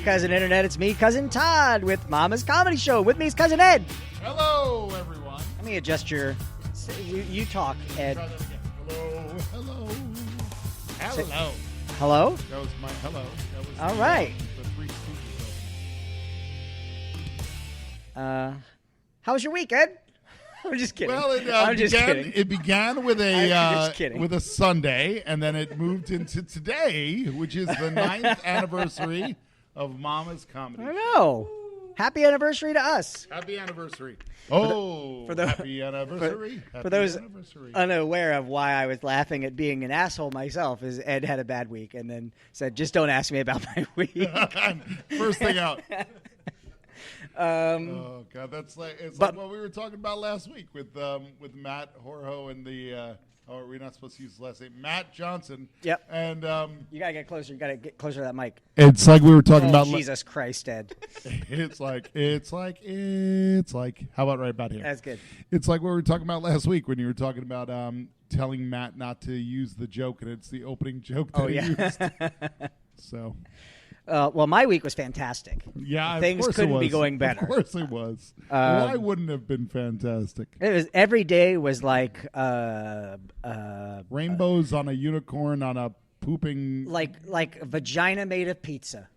Cousin Internet. It's me, Cousin Todd, with Mama's Comedy Show. With me is Cousin Ed. Hello, everyone. Let me adjust your... You talk, Ed. Try that again. Hello. Hello. Hello? That was my hello. That was All right. The Three Stooges. How was your week, Ed? I'm just kidding. Well, it began with a Sunday, and then it moved into today, which is the 9th anniversary of Mama's Comedy. I know. Happy anniversary to us. Happy anniversary. Happy anniversary. For those unaware of why I was laughing at being an asshole myself, is Ed had a bad week and then said, just don't ask me about my week. First thing out. Oh God, it's like what we were talking about last week with Matt Horho and the are we not supposed to use his last name? Matt Johnson. Yep. And you gotta get closer. You gotta get closer to that mic. It's like we were talking about. Jesus Christ, Ed. It's like. How about right about here? That's good. It's like what we were talking about last week when you were talking about telling Matt not to use the joke, and it's the opening joke that he used. So. Well, my week was fantastic. Yeah, things couldn't be going better. Of course it was. Why wouldn't it have been fantastic? It was every day was like rainbows on a unicorn on a pooping like a vagina made of pizza.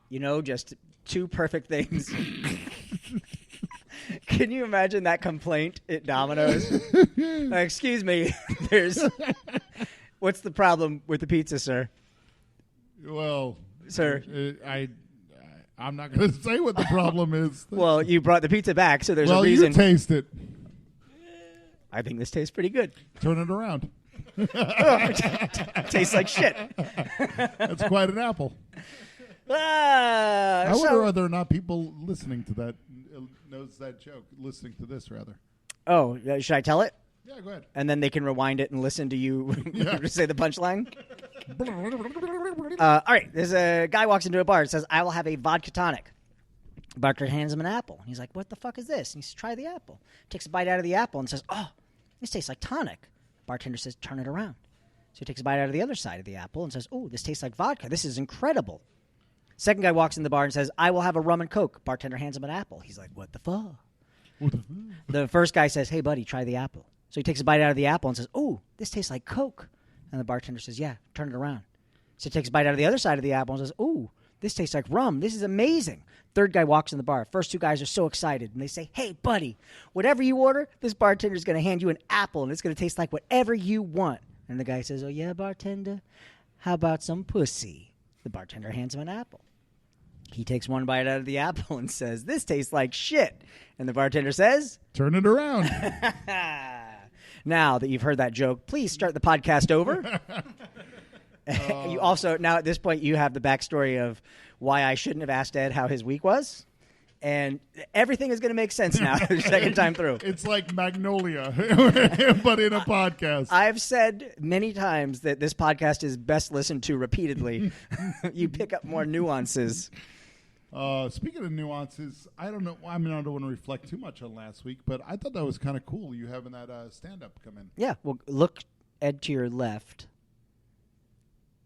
You know, just two perfect things. Can you imagine that complaint at Domino's? Excuse me, what's the problem with the pizza, sir? Well, sir, I'm not going to say what the problem is. Well, you brought the pizza back, so there's a reason. Well, you taste it. I think this tastes pretty good. Turn it around. Tastes like shit. That's quite an apple. I wonder whether or not people listening to that knows that joke. Listening to this, rather. Oh, should I tell it? Yeah, go ahead. And then they can rewind it and listen to you say the punchline? All right. There's a guy walks into a bar and says, I will have a vodka tonic. Bartender hands him an apple. He's like, what the fuck is this? And he says, try the apple. Takes a bite out of the apple and says, oh, this tastes like tonic. Bartender says, turn it around. So he takes a bite out of the other side of the apple and says, oh, this tastes like vodka. This is incredible. Second guy walks in the bar and says, I will have a rum and Coke. Bartender hands him an apple. He's like, what the fuck? The first guy says, hey, buddy, try the apple. So he takes a bite out of the apple and says, oh, this tastes like Coke. And the bartender says, yeah, turn it around. So he takes a bite out of the other side of the apple and says, oh, this tastes like rum. This is amazing. Third guy walks in the bar. First two guys are so excited. And they say, hey, buddy, whatever you order, this bartender is going to hand you an apple, and it's going to taste like whatever you want. And the guy says, oh, yeah, bartender, how about some pussy? The bartender hands him an apple. He takes one bite out of the apple and says, this tastes like shit. And the bartender says, turn it around. Now that you've heard that joke, please start the podcast over. You also, now at this point, you have the backstory of why I shouldn't have asked Ed how his week was. And everything is going to make sense now the second time through. It's like Magnolia, but in a podcast. I've said many times that this podcast is best listened to repeatedly. You pick up more nuances. Speaking of nuances, I don't know. I mean, I don't want to reflect too much on last week, but I thought that was kind of cool. You having that stand-up come in. Yeah. Well, look, Ed, to your left.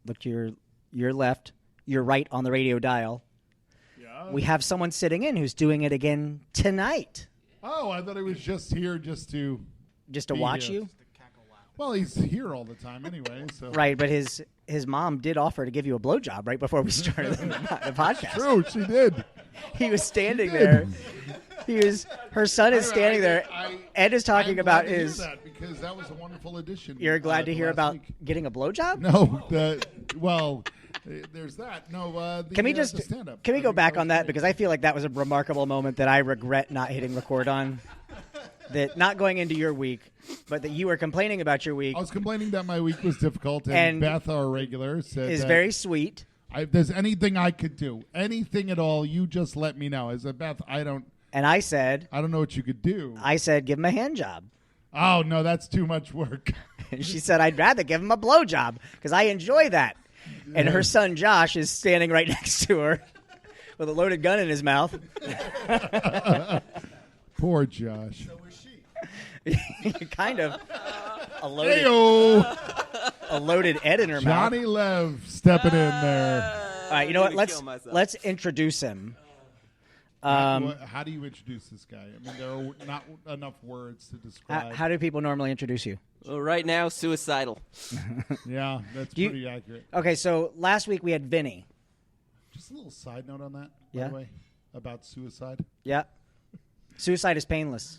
Look to your left. Your right on the radio dial. Yeah. We have someone sitting in who's doing it again tonight. Oh, I thought he was just here just to watch you. Well, he's here all the time anyway. So right, but his mom did offer to give you a blowjob right before we started the podcast. True, she did. He was standing there. Her son is standing there. Ed is talking about his. Hear that because that was a wonderful addition. You're glad to hear about getting a blowjob? No, there's that. No, can we just stand-up? Can we go back on that because I feel like that was a remarkable moment that I regret not hitting record on. That not going into your week, but that you were complaining about your week. I was complaining that my week was difficult, and Beth, our regular, said is very sweet. If there's anything I could do, anything at all, you just let me know. I said, Beth, I don't. And I said, I don't know what you could do. I said, give him a hand job. Oh no, that's too much work. And she said, I'd rather give him a blowjob because I enjoy that. Yeah. And her son Josh is standing right next to her with a loaded gun in his mouth. Poor Josh. So is she. Kind of. A loaded Ed in her mouth. Johnny Lev stepping in there. right, you know what? Let's introduce him. How do you introduce this guy? I mean, there are not enough words to describe. How do people normally introduce you? Well, right now, suicidal. Yeah, that's pretty accurate. Okay, so last week we had Vinny. Just a little side note on that, by the way, about suicide. Yeah. Suicide is painless.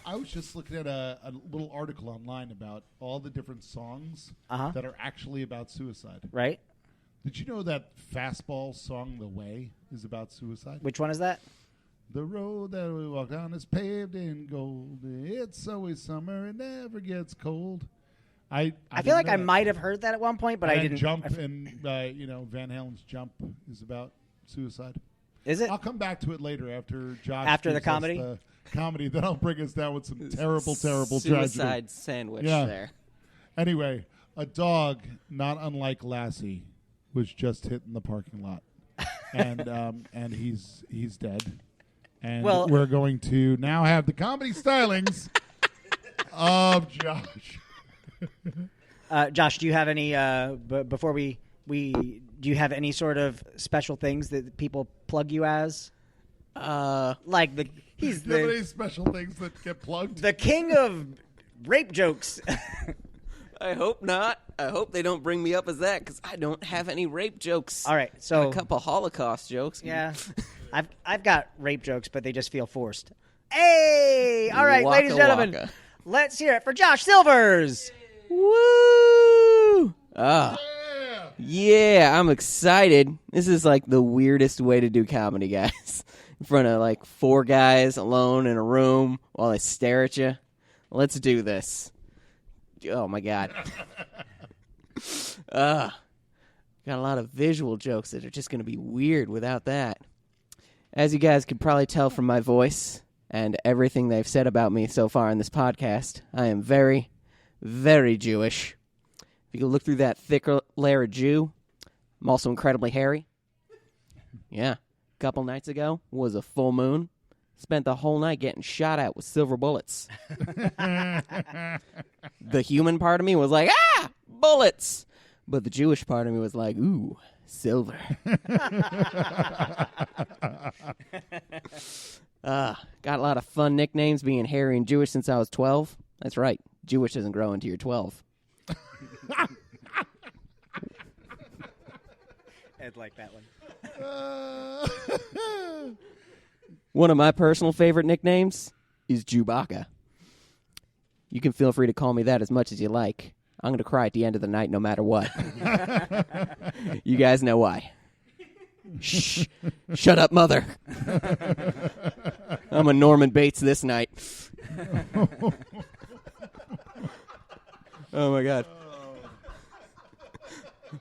I was just looking at a little article online about all the different songs that are actually about suicide. Right. Did you know that Fastball song, The Way, is about suicide? Which one is that? The road that we walk down is paved in gold. It's always summer. It never gets cold. I feel like I might have heard that at one point, but I didn't. Jump and Van Halen's Jump is about suicide. Is it? I'll come back to it later after Josh. After the comedy? Comedy. Then I'll bring us down with some terrible tragedy. Suicide sandwich there. Anyway, a dog, not unlike Lassie, was just hit in the parking lot. And he's dead. And we're going to now have the comedy stylings of Josh. Josh, do you have any before we do you have any sort of special things that people plug you as? Like he's do you have any special things that get plugged? The king of rape jokes. I hope not. I hope they don't bring me up as that because I don't have any rape jokes. All right, so a couple Holocaust jokes. Yeah, I've got rape jokes, but they just feel forced. Hey, all right, waka, ladies and gentlemen, waka. Let's hear it for Josh Silvers. Woo! Yeah, I'm excited. This is like the weirdest way to do comedy, guys. In front of like 4 guys alone in a room while I stare at you. Let's do this. Oh, my God. Got a lot of visual jokes that are just going to be weird without that. As you guys can probably tell from my voice and everything they've said about me so far in this podcast, I am very, very Jewish. If you can look through that thick layer of Jew, I'm also incredibly hairy. Yeah. A couple nights ago was a full moon. Spent the whole night getting shot at with silver bullets. The human part of me was like, bullets! But the Jewish part of me was like, ooh, silver. Got a lot of fun nicknames being hairy and Jewish since I was 12. That's right. Jewish doesn't grow until you're 12. I'd like that one. One of my personal favorite nicknames is Chewbacca. You can feel free to call me that as much as you like. I'm going to cry at the end of the night no matter what. You guys know why. Shh. Shut up, mother. I'm a Norman Bates this night. Oh, my God.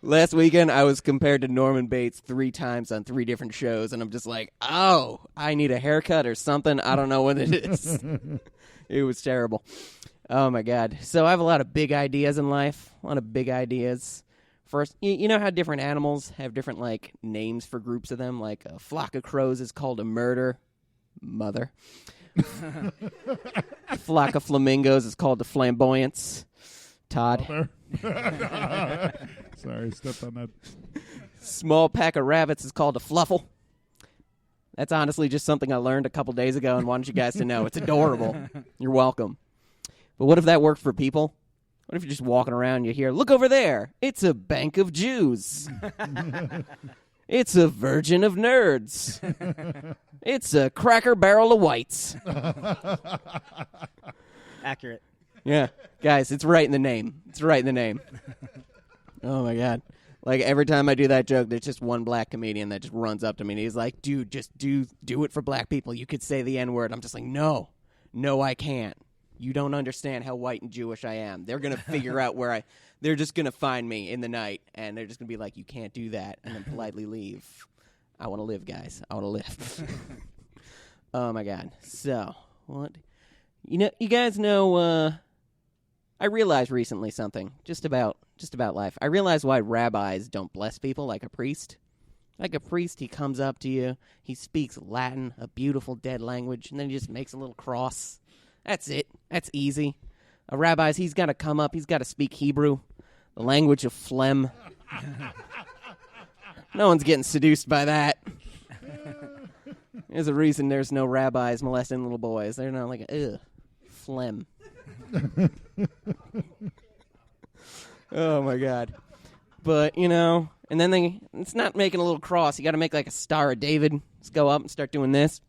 Last weekend, I was compared to Norman Bates 3 times on 3 different shows, and I'm just like, oh, I need a haircut or something. I don't know what it is. It was terrible. Oh, my God. So I have a lot of big ideas in life, a lot of big ideas. First, you know how different animals have different, like, names for groups of them? Like, a flock of crows is called a mother. A flock of flamingos is called a flamboyance. Todd. Sorry, stepped on that. Small pack of rabbits is called a fluffle. That's honestly just something I learned a couple days ago and wanted you guys to know. It's adorable. You're welcome. But what if that worked for people? What if you're just walking around and you hear, look over there, it's a bank of Jews. It's a virgin of nerds. It's a cracker barrel of whites. Accurate. Yeah. Guys, it's right in the name. It's right in the name. Oh, my God. Like, every time I do that joke, there's just one black comedian that just runs up to me, and he's like, dude, just do it for black people. You could say the N-word. I'm just like, no, I can't. You don't understand how white and Jewish I am. They're going to figure out they're just going to find me in the night, and they're just going to be like, you can't do that, and then politely leave. I want to live, guys. I want to live. Oh, my God. So, what? You guys know, I realized recently something just about life. I realized why rabbis don't bless people like a priest. Like a priest, he comes up to you, he speaks Latin, a beautiful dead language, and then he just makes a little cross. That's it. That's easy. A rabbi's, he's got to come up, he's got to speak Hebrew, the language of phlegm. No one's getting seduced by that. There's a reason there's no rabbis molesting little boys. They're not like, ugh, phlegm. Oh, my God. But, and then it's not making a little cross. You got to make like a Star of David. Let's go up and start doing this.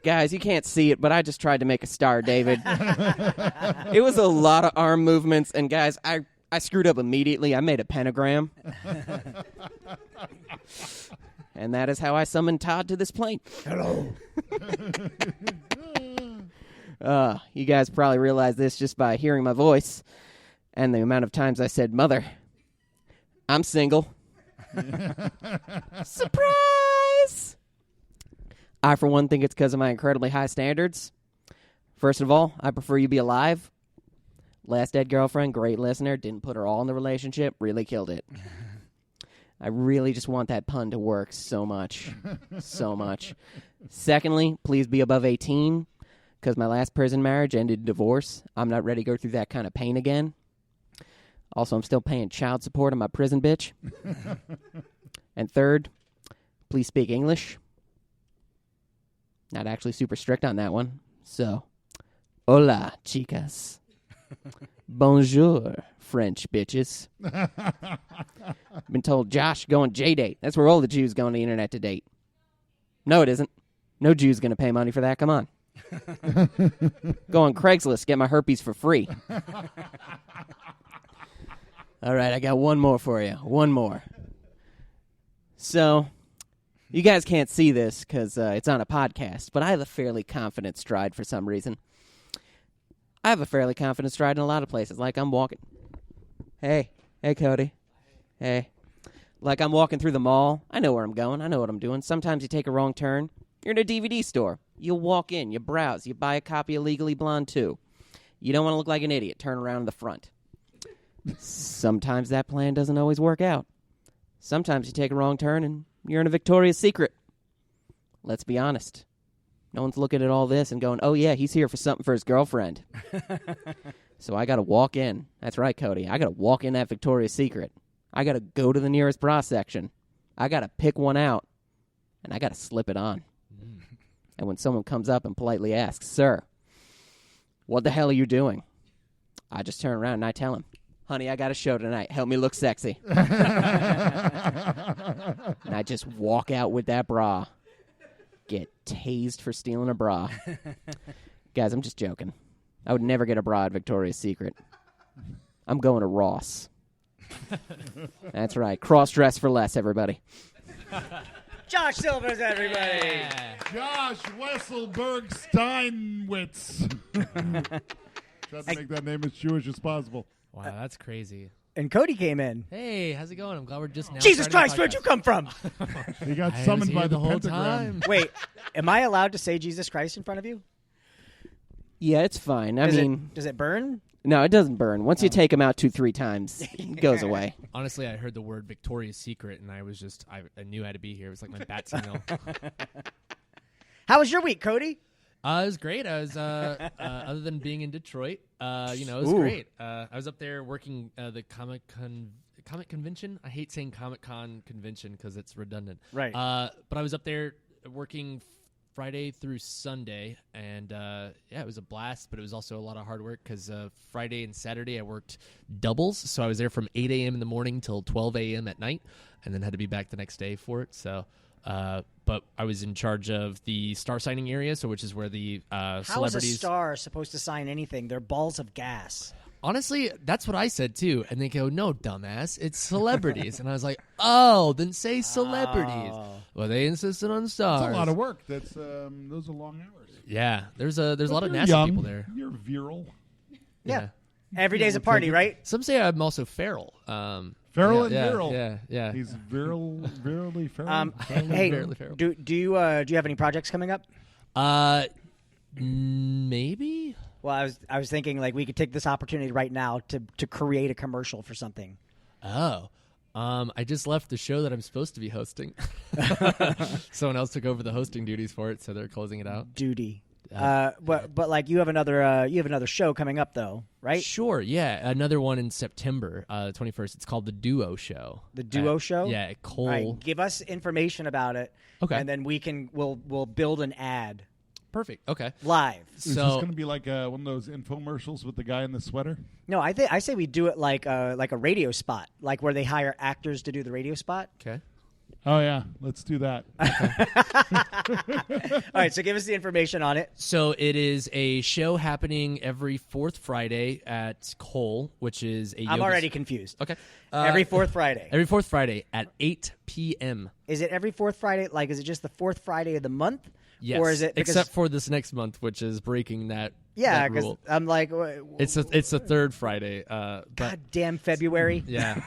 Guys, you can't see it, but I just tried to make a Star of David. It was a lot of arm movements, and guys, I screwed up immediately. I made a pentagram. And that is how I summoned Todd to this plane. Hello. You guys probably realize this just by hearing my voice and the amount of times I said, Mother, I'm single. Surprise! I, for one, think it's because of my incredibly high standards. First of all, I prefer you be alive. Last dead girlfriend, great listener, didn't put her all in the relationship, really killed it. I really just want that pun to work so much. So much. Secondly, please be above 18, because my last prison marriage ended in divorce. I'm not ready to go through that kind of pain again. Also, I'm still paying child support on my prison bitch. And third, please speak English. Not actually super strict on that one. So, hola, chicas. Bonjour, French bitches. Been told Josh go on J-Date. That's where all the Jews go on the internet to date. No, it isn't. No Jew's going to pay money for that. Come on. Go on Craigslist. Get my herpes for free. All right, I got one more for you. One more. So, you guys can't see this because it's on a podcast, but I have a fairly confident stride for some reason. I have a fairly confident stride in a lot of places. Like I'm walking. Hey, Cody. Hey. Like I'm walking through the mall. I know where I'm going. I know what I'm doing. Sometimes you take a wrong turn. You're in a DVD store. You walk in. You browse. You buy a copy of Legally Blonde 2. You don't want to look like an idiot. Turn around in the front. Sometimes that plan doesn't always work out. Sometimes you take a wrong turn and you're in a Victoria's Secret. Let's be honest. No one's looking at all this and going, oh, yeah, he's here for something for his girlfriend. So I got to walk in. That's right, Cody. I got to walk in that Victoria's Secret. I got to go to the nearest bra section. I got to pick one out, and I got to slip it on. And when someone comes up and politely asks, sir, what the hell are you doing? I just turn around and I tell him, honey, I got a show tonight. Help me look sexy. And I just walk out with that bra. Get tased for stealing a bra. Guys, I'm just joking. I would never get a bra at Victoria's Secret. I'm going to Ross. That's right. Cross-dress for less, everybody. Josh Silvers, everybody. Yeah. Josh Wesselberg Steinwitz. Try to make that name as Jewish as possible. Wow, that's crazy. And Cody came in. Hey, how's it going? I'm glad we're just now. Jesus starting Christ, the where'd you come from? He got I summoned was by here the whole pentagram. time. Wait, am I allowed to say Jesus Christ in front of you? Yeah, it's fine. I mean, does it burn? no, it doesn't burn. Once you take them out 2-3 times, it goes away. Honestly, I heard the word Victoria's Secret, and I was just, I knew I had to be here. It was like my bat signal. How was your week, Cody? It was great. I was, other than being in Detroit, it was Ooh. great. I was up there working the Comic Convention. I hate saying Comic Con convention because it's redundant. Right. But I was up there working Friday through Sunday, and it was a blast, but it was also a lot of hard work because Friday and Saturday I worked doubles, so I was there from 8 a.m. in the morning till 12 a.m. at night, and then had to be back the next day for it. So, but I was in charge of the star signing area, so which is where the How is a celebrities. star supposed to sign anything? They're balls of gas. Honestly, that's what I said too. And they go, no, dumbass, it's celebrities. And I was like, oh, then say celebrities. Oh. Well, they insisted on stars. That's a lot of work. That's those are long hours. Yeah, there's a lot of You're NASA young. people there. You're virile. Yeah. Every day's a party, right? Some say I'm also feral. Feral and yeah, virile. Yeah. He's virally feral. Hey, Barely feral. do you have any projects coming up? Maybe. Well, I was thinking like we could take this opportunity right now to create a commercial for something. Oh. I just left the show that I'm supposed to be hosting. Someone else took over the hosting duties for it, so they're closing it out. Duty. But like you have another show coming up though, right? Sure, yeah. Another one in September, 21st. It's called The Duo Show. The Duo Show? Yeah, at Cole. All right, give us information about it. Okay. And then we'll build an ad Perfect. Okay. live. Is this going to be like one of those infomercials with the guy in the sweater? No, I say we do it like a radio spot, like where they hire actors to do the radio spot. Okay. Oh, yeah. Let's do that. All right, so give us the information on it. So it is a show happening every fourth Friday at Cole, which is a I'm yoga already confused. Okay. Every fourth Friday. Every fourth Friday at 8 p.m. Is it every fourth Friday? Like, is it just the fourth Friday of the month? Yes. Or is it except for this next month, which is breaking that yeah, because I'm like, it's the third Friday. God damn February. Yeah.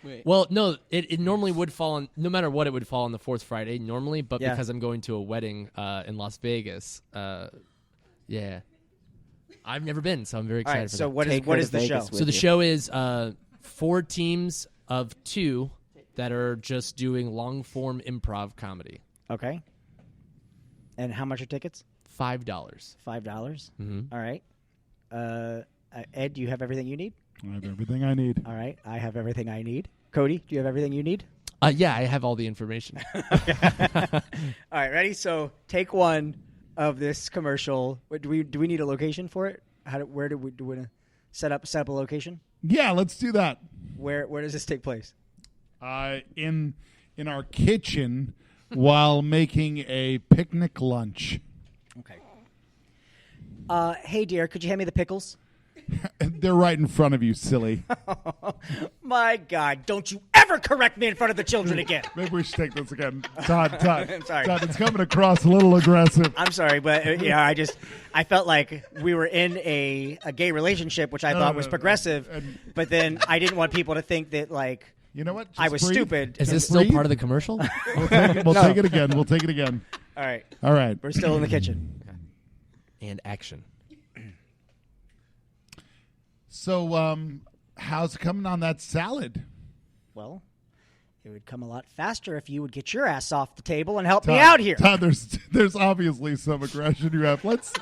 Wait. Well, no, it normally would fall on, no matter what, it would fall on the fourth Friday normally, but Yeah. because I'm going to a wedding in Las Vegas, yeah. I've never been, so I'm very All excited right, for so that. what is the show? Vegas So the show is 4 teams of 2 that are just doing long-form improv comedy. Okay. And how much are tickets? $5. $5. Mm-hmm. All right. Ed, do you have everything you need? I have everything I need. All right. I have everything I need. Cody, do you have everything you need? Yeah, I have all the information. All right. Ready? So take one of this commercial. Do we need a location for it? Where do we want to set up a location? Yeah, let's do that. Where does this take place? In our kitchen while making a picnic lunch. Okay. Hey, dear, could you hand me the pickles? They're right in front of you, silly. My God, don't you ever correct me in front of the children again. Maybe we should take this again. Todd. I'm sorry. Todd, it's coming across a little aggressive. I'm sorry, but I felt like we were in a gay relationship, which I thought was progressive, but then I didn't want people to think that, like, You know what? Just I was breathe. stupid. Is this Just still breathe. part of the commercial? We'll take it again. We'll take it again. All right. All right. We're still in the kitchen. And action. So, how's it coming on that salad? Well, it would come a lot faster if you would get your ass off the table and help me out here. Todd, there's obviously some aggression you have. Let's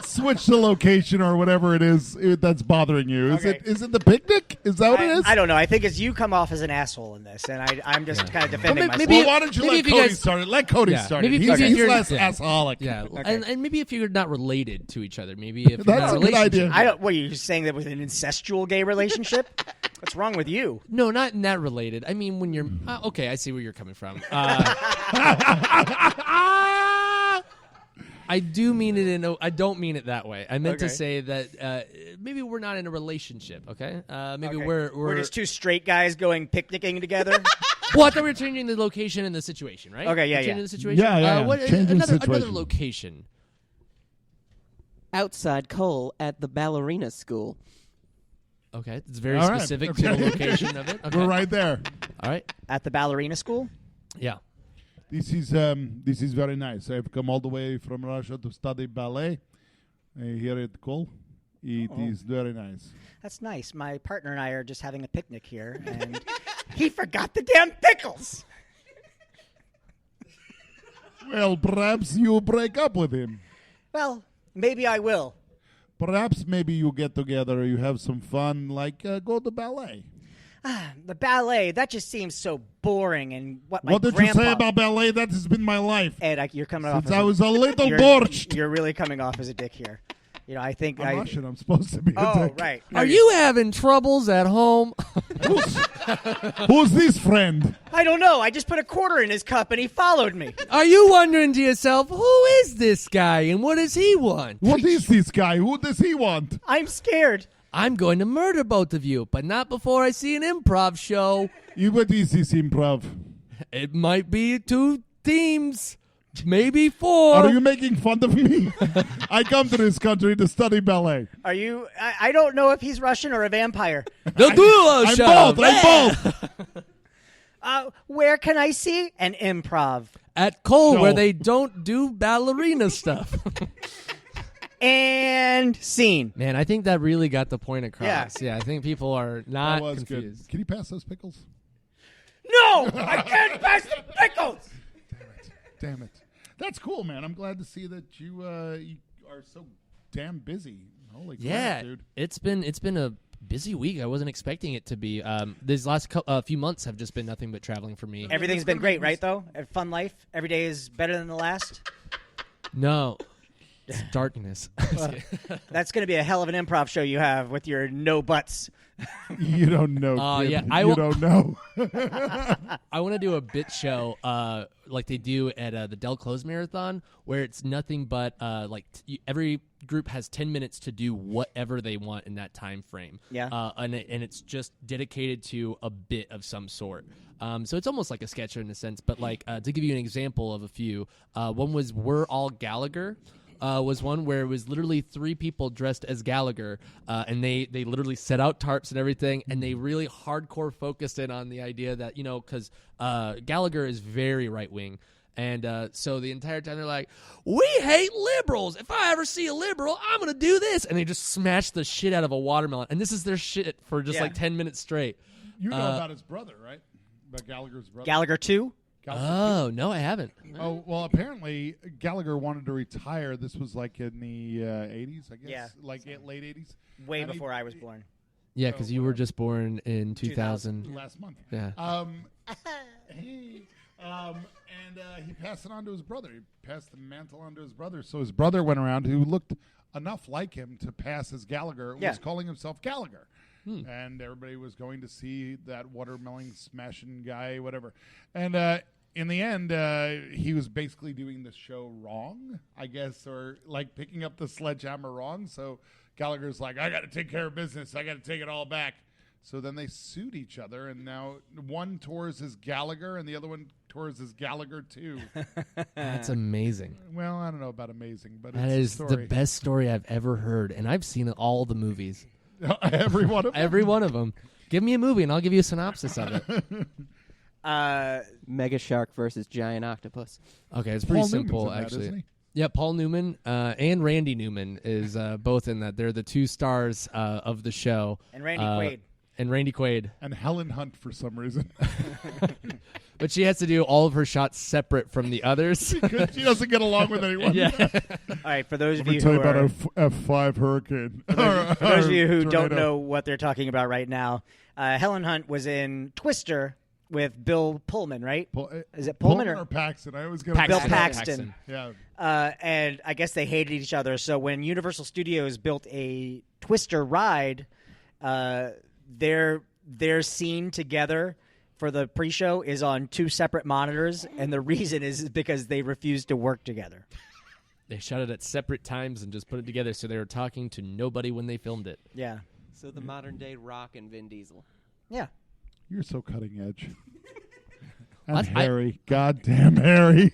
switch the location or whatever it is that's bothering you. Okay. Is it the picnic? Is that what it is? I don't know. I think it's you come off as an asshole in this, and I'm just kind of defending Well, myself. Well, why don't you maybe let if you Cody guys- start it? Let Cody Yeah. start Maybe it. if He's you're- less yeah. alcoholic. Yeah, Okay. and maybe if you're not related to each other, maybe if you're That's not a good relationship- idea. I don't. What are you saying that with an incestual gay relationship? What's wrong with you? No, not in that related. I mean, when you're okay, I see where you're coming from. I do mean it I don't mean it that way. I meant to Okay. say that maybe we're not in a relationship. Okay, maybe Okay. we're just two straight guys going picnicking together. Well, I thought we were changing the location and the situation, right? Okay, yeah, We're changing yeah. the situation. Yeah. Changing the another situation. location. Outside Cole at the ballerina school. Okay, it's very All right. specific to the Okay. location of it. Okay. We're right there. All right. At the ballerina school? Yeah. This is very nice. I've come all the way from Russia to study ballet here at Cole. It is very nice. That's nice. My partner and I are just having a picnic here, and he forgot the damn pickles. Well, perhaps you break up with him. Well, maybe I will. Perhaps maybe you get together, you have some fun, like go to ballet. The ballet, that just seems so boring. And what What did grandpa, you say about ballet? That has been my life. Ed, you're coming off Since as I was a little you're, borscht. You're really coming off as a dick here. You know, I think I'm Russian. I'm supposed to be a Oh, dick. right. No, Are you having troubles at home? Who's this friend? I don't know. I just put a quarter in his cup, and he followed me. Are you wondering to yourself, who is this guy and what does he want? What is this guy? Who does he want? I'm scared. I'm going to murder both of you, but not before I see an improv show. What is this improv? It might be 2 teams, maybe 4. Are you making fun of me? I come to this country to study ballet. Are you? I don't know if he's Russian or a vampire. The duo I'm show. both. I'm both. Where can I see an improv? At Cole, No. where they don't do ballerina stuff. And scene. Man, I think that really got the point across. Yeah. I think people are not That was confused. good. Can you pass those pickles? No, I can't pass the pickles. Damn it. That's cool, man. I'm glad to see that you are so damn busy. Holy Yeah, crap, dude! It's been a busy week. I wasn't expecting it to be. These last few months have just been nothing but traveling for me. Everything's been great, right? Though, a fun life. Every day is better than the last. No, it's darkness. That's going to be a hell of an improv show you have with your no buts. You don't know. Yeah, you don't know. I want to do a bit show like they do at the Del Close Marathon, where it's nothing but every group has 10 minutes to do whatever they want in that time frame. Yeah. And it's just dedicated to a bit of some sort. So it's almost like a sketch in a sense, but to give you an example of a few, one was We're All Gallagher. Was one where it was literally 3 people dressed as Gallagher, and they literally set out tarps and everything, and they really hardcore focused in on the idea that, because Gallagher is very right-wing, and so the entire time they're like, we hate liberals. If I ever see a liberal, I'm going to do this. And they just smash the shit out of a watermelon, and this is their shit for just 10 minutes straight. You know about his brother, right? About Gallagher's brother? Gallagher 2? Oh, no, I haven't. Oh, well, apparently Gallagher wanted to retire. This was like in the 80s, I guess. Yeah. Late 80s. Way before I was born. Yeah, because you were just born in 2000. Last month. Yeah. He passed it on to his brother. He passed the mantle on to his brother. So his brother went around, who looked enough like him to pass as Gallagher, was calling himself Gallagher. And everybody was going to see that watermelon smashing guy, whatever. And in the end, he was basically doing the show wrong, I guess, or like picking up the sledgehammer wrong. So Gallagher's like, I got to take care of business. I got to take it all back. So then they sued each other, and now one tours as Gallagher, and the other one tours as Gallagher 2. That's amazing. Well, I don't know about amazing, but that it's is a the story. best story I've ever heard, and I've seen all the movies. Every one of them? Every one of them. Give me a movie, and I'll give you a synopsis of it. Mega shark versus giant octopus. Okay, it's pretty Paul simple, Newman's in that, actually. isn't he? Yeah, Paul Newman and Randy Newman is both in that. They're the 2 stars of the show. And Randy Quaid. And Randy Quaid. And Helen Hunt for some reason. But she has to do all of her shots separate from the others. Because she doesn't get along with anyone. Yeah. All right, for those Let of me you tell who you about are, a F5 hurricane. for those of you who don't Tornado. know what they're talking about right now, Helen Hunt was in Twister with Bill Pullman, right? Is it Pullman or Paxton? I always get Bill them Paxton. Yeah. And I guess they hated each other. So when Universal Studios built a Twister ride, their scene together for the pre-show is on 2 separate monitors, and the reason is because they refused to work together. They shot it at separate times and just put it together, so they were talking to nobody when they filmed it. Yeah. So the modern day Rock and Vin Diesel. Yeah. You're so cutting edge. What? And Harry. Goddamn Harry.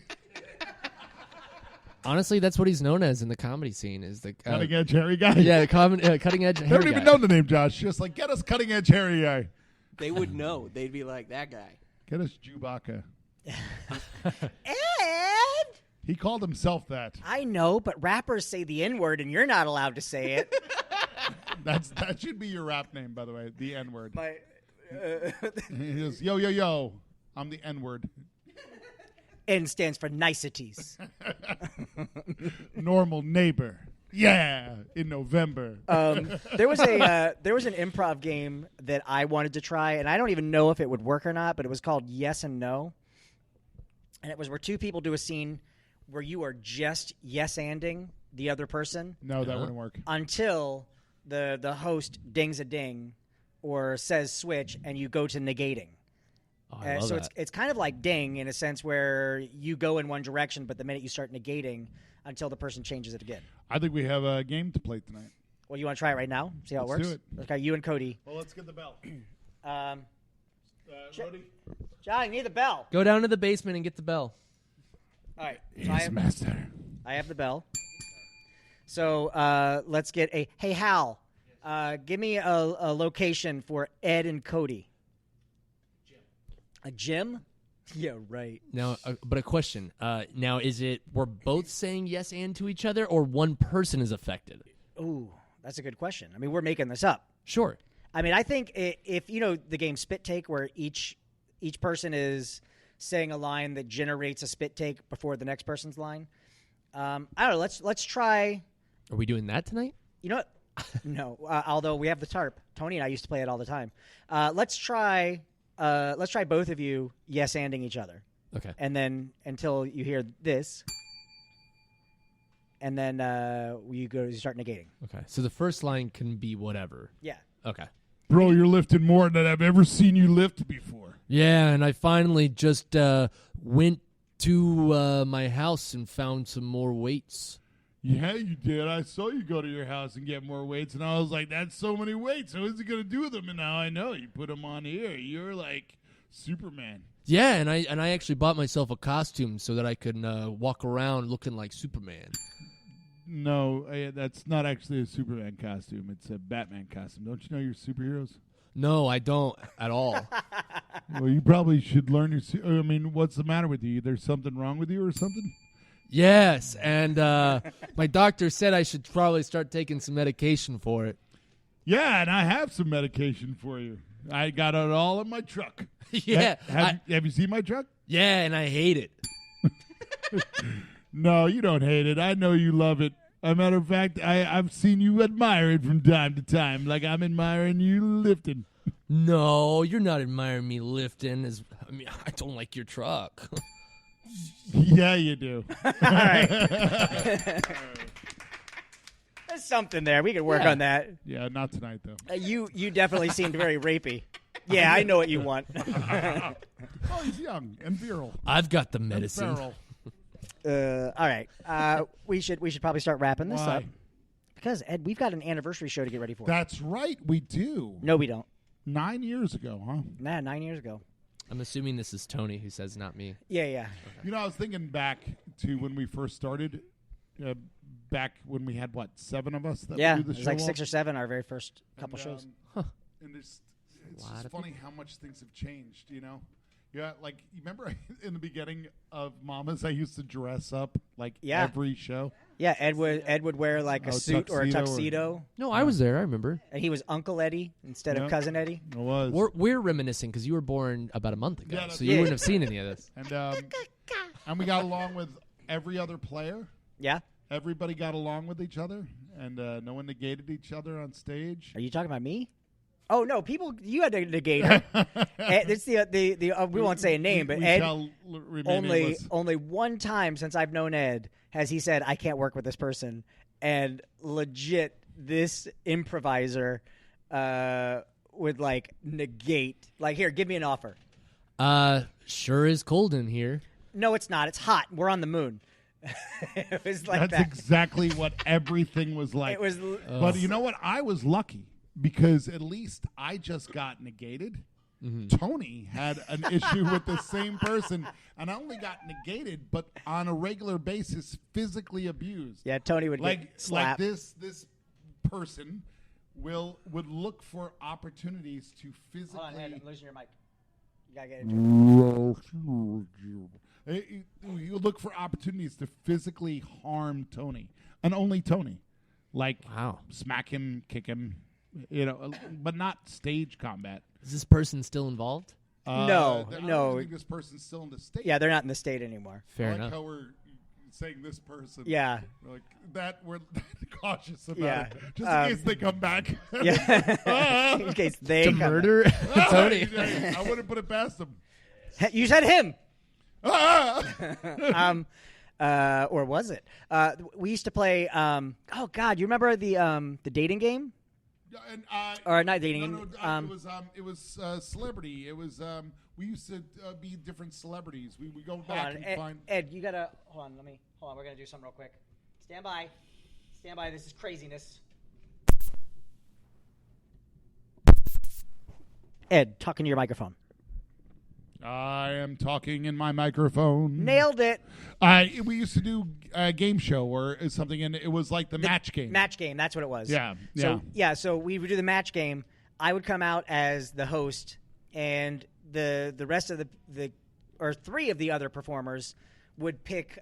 Honestly, that's what he's known as in the comedy scene. Is the Cutting edge Harry guy. Yeah, the cutting edge. Never even known the name, Josh. Just like, get us cutting edge Harry guy. They would know. They'd be like, that guy. Get us Chewbacca. And He called himself that. I know, but rappers say the N-word, and you're not allowed to say it. That should be your rap name, by the way. The N-word. He goes, yo, yo, yo. I'm the N-word. N stands for niceties. Normal neighbor. Yeah, in November. There was an improv game that I wanted to try, and I don't even know if it would work or not, but it was called Yes and No. And it was where 2 people do a scene where you are just yes-anding the other person. No, that wouldn't work. Until the host dings a ding or says switch, and you go to negating. Oh, I love So that. it's kind of like ding in a sense where you go in one direction, but the minute you start negating until the person changes it again. I think we have a game to play tonight. Well, you want to try it right now? See how Let's it do works? it. Okay, you and Cody. Well, let's get the bell. Rody? John, you need the bell. Go down to the basement and get the bell. All right. So Yes, master. I have the bell. So let's get a... Hey, Hal, give me a location for Ed and Cody. A gym? Yeah, right. Now, but a question. Now, is it we're both saying yes and to each other, or one person is affected? Ooh, that's a good question. I mean, we're making this up. Sure. I mean, I think if you know the game Spit Take, where each person is saying a line that generates a spit take before the next person's line. I don't know. Let's try Are we doing that tonight? You know what? No. Although we have the tarp. Tony and I used to play it all the time. Let's try both of you yes-anding each other. Okay. And then until you hear this, and then you start negating. Okay. So the first line can be whatever. Yeah. Okay. Bro, you're lifting more than I've ever seen you lift before. Yeah, and I finally just went to my house and found some more weights. Yeah, you did. I saw you go to your house and get more weights, and I was like, that's so many weights. So what's he going to do with them? And now I know. You put them on here. You're like Superman. Yeah, and I actually bought myself a costume so that I could walk around looking like Superman. No, that's not actually a Superman costume. It's a Batman costume. Don't you know you're superheroes? No, I don't at all. Well, you probably should learn your... I mean, what's the matter with you? There's something wrong with you or something? Yes, and my doctor said I should probably start taking some medication for it. Yeah, and I have some medication for you. I got it all in my truck. Yeah. Have you seen my truck? Yeah, and I hate it. No, you don't hate it. I know you love it. As a matter of fact, I've seen you admire it from time to time, like I'm admiring you lifting. No, you're not admiring me lifting. I don't like your truck. Yeah, you do. All right. There's something there. We could work on that. Yeah, not tonight, though. You definitely seemed very rapey. Yeah, I know what you want. Oh, he's young and virile. I've got the And medicine. feral. All right. We should probably start wrapping this Why? up. Because, Ed, we've got an anniversary show to get ready for. That's right, we do. No, we don't. 9 years ago, huh? Nah, 9 years ago. I'm assuming this is Tony who says not me. Yeah. You know, I was thinking back to when we first started, back when we had, 7 of us that Yeah, would it do the was show? like 6 or 7 our very first couple And, shows. And it's Lot just of funny how much things have changed, you know? Yeah, like, you remember in the beginning of Mamas, I used to dress up, every show? Yeah, Ed would wear like a suit or a tuxedo. No, I was there. I remember. And he was Uncle Eddie instead of Cousin Eddie. It was. We're reminiscing because you were born about a month ago, Yeah, that's so you right. wouldn't have seen any of this. And we got along with every other player. Yeah? Everybody got along with each other, and no one negated each other on stage. Are you talking about me? Oh no, you had to negate her. Ed, it's we won't say a name, but we Ed shall remain nameless. only one time since I've known Ed has he said I can't work with this person, and legit this improviser would negate here, give me an offer. Sure is cold in here. No, it's not. It's hot. We're on the moon. It was like That's that. exactly what everything was like. It was. But you know what? I was lucky because at least I just got negated. Mm-hmm. Tony had an issue with the same person, and I only got negated, but on a regular basis, physically abused. Yeah, Tony would Like get slapped. this person would look for opportunities to physically. Hold on, Ed, I'm losing your mic. You gotta get it. You look for opportunities to physically harm Tony, and only Tony, Wow. smack him, kick him, but not stage combat. Is this person still involved? No. I don't think this person's still in the state. Yeah, they're not in the state anymore. Fair I like enough. how we're saying this person. Yeah. Like that, we're cautious about Yeah. it, just in case they come back. Yeah. In case they To come murder Tony. I wouldn't put it past them. back. You said him. Ah! Or was it? We used to play. Oh God, you remember the dating game? And, Or not dating. it was celebrity. It was we used to be different celebrities. We go Hold back on, and Ed, find. Ed, you gotta hold on. Hold on. We're gonna do something real quick. Stand by. This is craziness. Ed, talk into your microphone. I am talking in my microphone. Nailed it. We used to do a game show or something, and it was like the match game. Match game. That's what it was. Yeah, So we would do the match game. I would come out as the host, and the rest of the 3 of the other performers would pick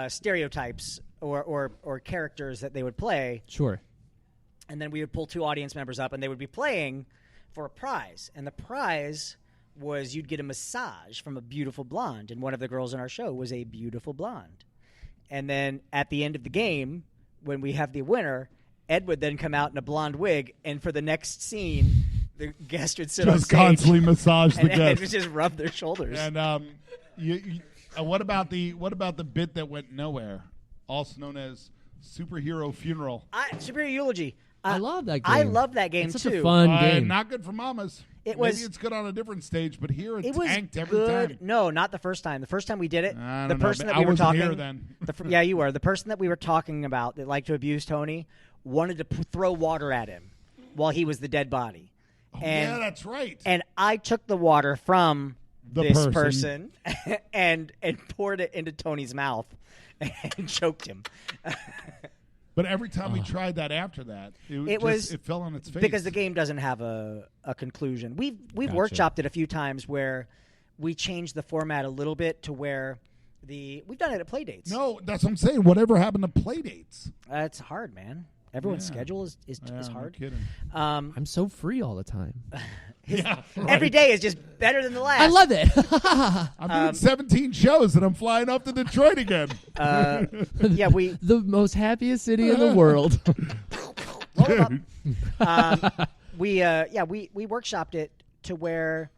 stereotypes or characters that they would play. Sure. And then we would pull 2 audience members up, and they would be playing for a prize. And the prize was you'd get a massage from a beautiful blonde, and one of the girls in our show was a beautiful blonde. And then at the end of the game, when we have the winner, Ed would then come out in a blonde wig, and for the next scene, the guest would sit on Just stage constantly massage the and Ed guest. would just rub their shoulders. And what about the bit that went nowhere, also known as Superhero Funeral? Superhero Eulogy. I love that game. I love that game it's too. such a fun game. Not good for mamas. Maybe it's good on a different stage, but here it was tanked every good. time. No, not the first time. The first time we did it, I the don't know, person but that we I were wasn't talking. here then. Yeah, you were. The person that we were talking about that liked to abuse Tony wanted to throw water at him while he was the dead body. Yeah, that's right. And I took the water from this person and poured it into Tony's mouth and choked him. But every time we tried that after that, it fell on its face. Because the game doesn't have a conclusion. We've workshopped it a few times where we changed the format a little bit to where we've done it at Playdates. No, that's what I'm saying. Whatever happened to Playdates? It's hard, man. Everyone's schedule is hard. No kidding. I'm so free all the time. Yeah, right. Every day is just better than the last. I love it. I'm doing 17 shows and I'm flying up to Detroit again. Yeah, the most happiest city in the world. roll up. We workshopped it to where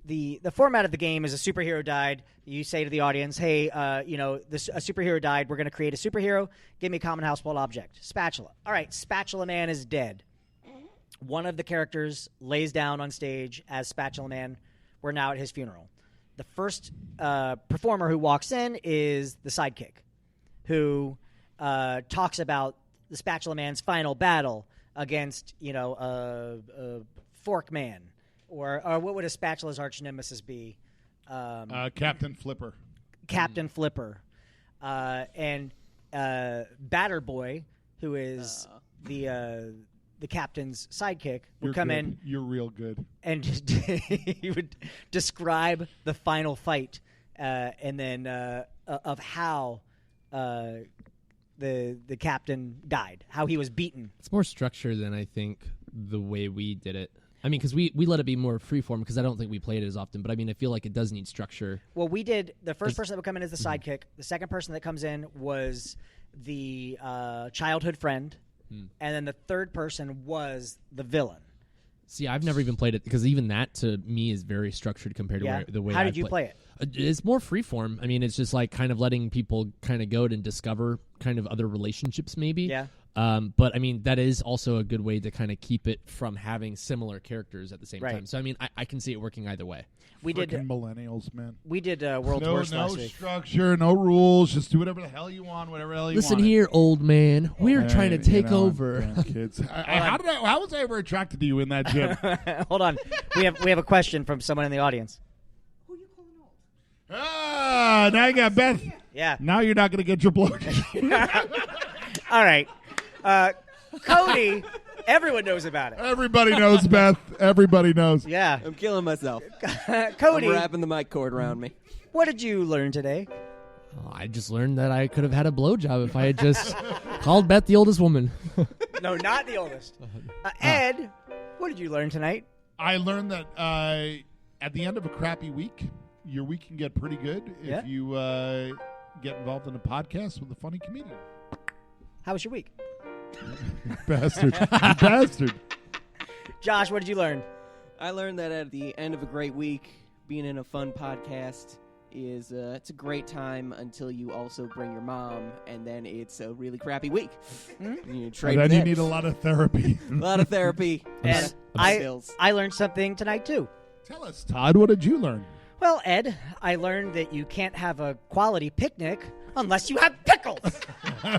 the format of the game is a superhero died. You say to the audience, "Hey, a superhero died. We're going to create a superhero. Give me a common household object. Spatula. All right, Spatula Man is dead. One of the characters lays down on stage as Spatula Man. We're now at his funeral. The first performer who walks in is the sidekick, who talks about the Spatula Man's final battle against, Fork Man, or what would a Spatula's arch nemesis be? Captain Flipper. Captain Flipper, and Batter Boy, who is the captain's sidekick, would come in. You're real good. And he would describe the final fight, and then of how the captain died, how he was beaten. It's more structured than I think the way we did it. I mean, because we let it be more freeform because I don't think we played it as often. But I mean, I feel like it does need structure. Well, we did. The first person that would come in is the sidekick. The second person that comes in was the childhood friend. And then the third person was the villain. See, I've never even played it because even that to me is very structured compared to the way. How did you play it? It's more freeform. I mean, it's just like kind of letting people kind of go and discover kind of other relationships, maybe. Yeah. But I mean, that is also a good way to kind of keep it from having similar characters at the same time. So I mean, I can see it working either way. We did millennials, man. We did World's Worst last week. No structure, no rules. Just do whatever the hell you want, whatever the hell you want. Listen here, old man. We're trying to take over. Kids. How was I ever attracted to you in that gym? Hold on. We have a question from someone in the audience. Who you calling old? Now you got Beth. Yeah. Now you're not going to get your blowjob. All right. Cody, everyone knows about it. Everybody knows, Beth. Everybody knows. Yeah. I'm killing myself. Cody, I'm wrapping the mic cord around me. what did you learn today? I just learned that I could have had a blowjob if I had just called Beth the oldest woman. No, not the oldest. Ed, what did you learn tonight? I learned that at the end of a crappy week, your week can get pretty good if you get involved in a podcast with a funny comedian. How was your week? Bastard. Bastard. Josh, what did you learn? I learned that at the end of a great week, being in a fun podcast is it's a great time until you also bring your mom, and then it's a really crappy week. You trade And then you there. need a lot of therapy. A lot of therapy. And I learned something tonight, too. Tell us, Todd, what did you learn? Well, Ed, I learned that you can't have a quality picnic unless you have pickles. All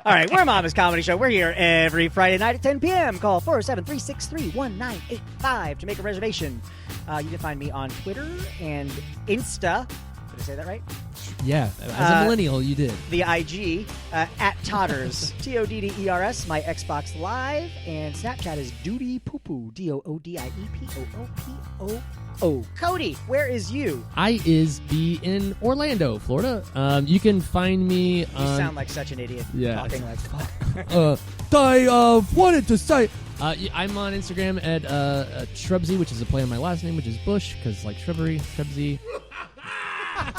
right, we're Mama's Comedy Show. We're here every Friday night at 10 p.m. Call 407-363-1985 to make a reservation. You can find me on Twitter and Insta. Did I say that right? Yeah, as a millennial, you did. The IG, at Todders, Todders, my Xbox Live, and Snapchat is Doody Poo Poo, DOODIEPOOPOO. Cody, where is you? I is be in Orlando, Florida. You can find me You sound like such an idiot. Yeah. Talking like I wanted to say I'm on Instagram at Shrubsy, which is a play on my last name, which is Bush, because like shrubbery, Shrubsy.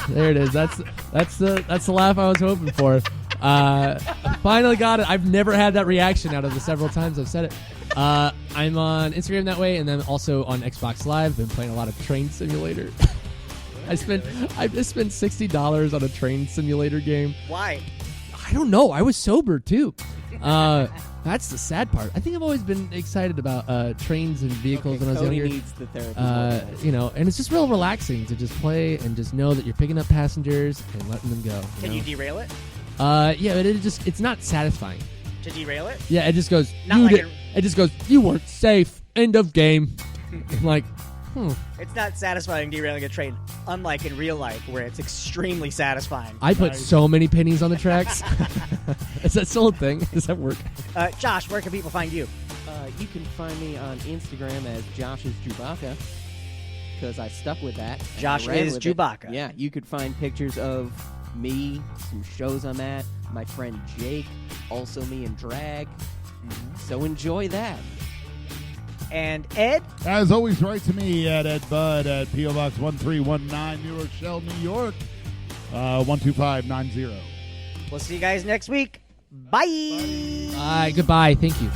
There it is. That's the laugh I was hoping for. Finally got it. I've never had that reaction out of the several times I've said it. I'm on Instagram that way, and then also on Xbox Live. Been playing a lot of Train Simulator. I just spent $60 on a Train Simulator game. Why? I don't know. I was sober too. That's the sad part. I think I've always been excited about trains and vehicles when I was Cody younger. needs the therapy. And it's just real relaxing to just play and just know that you're picking up passengers and letting them go. Can you derail it? Yeah, but it's not satisfying. To derail it? Yeah, it just goes. It just goes. You weren't safe. End of game. I'm like, It's not satisfying derailing a train, unlike in real life where it's extremely satisfying. I put so many pennies on the tracks. Is that still a thing? Does that work? Josh, where can people find you? You can find me on Instagram as Josh's Chewbacca because I stuck with that. Josh is Chewbacca. Yeah, you could find pictures of me, some shows I'm at, my friend Jake, also me in drag. So enjoy that. And Ed? As always, write to me at edbud at P.O. Box 1319, New Rochelle, New York, 12590. We'll see you guys next week. Bye. Bye. Goodbye. Thank you.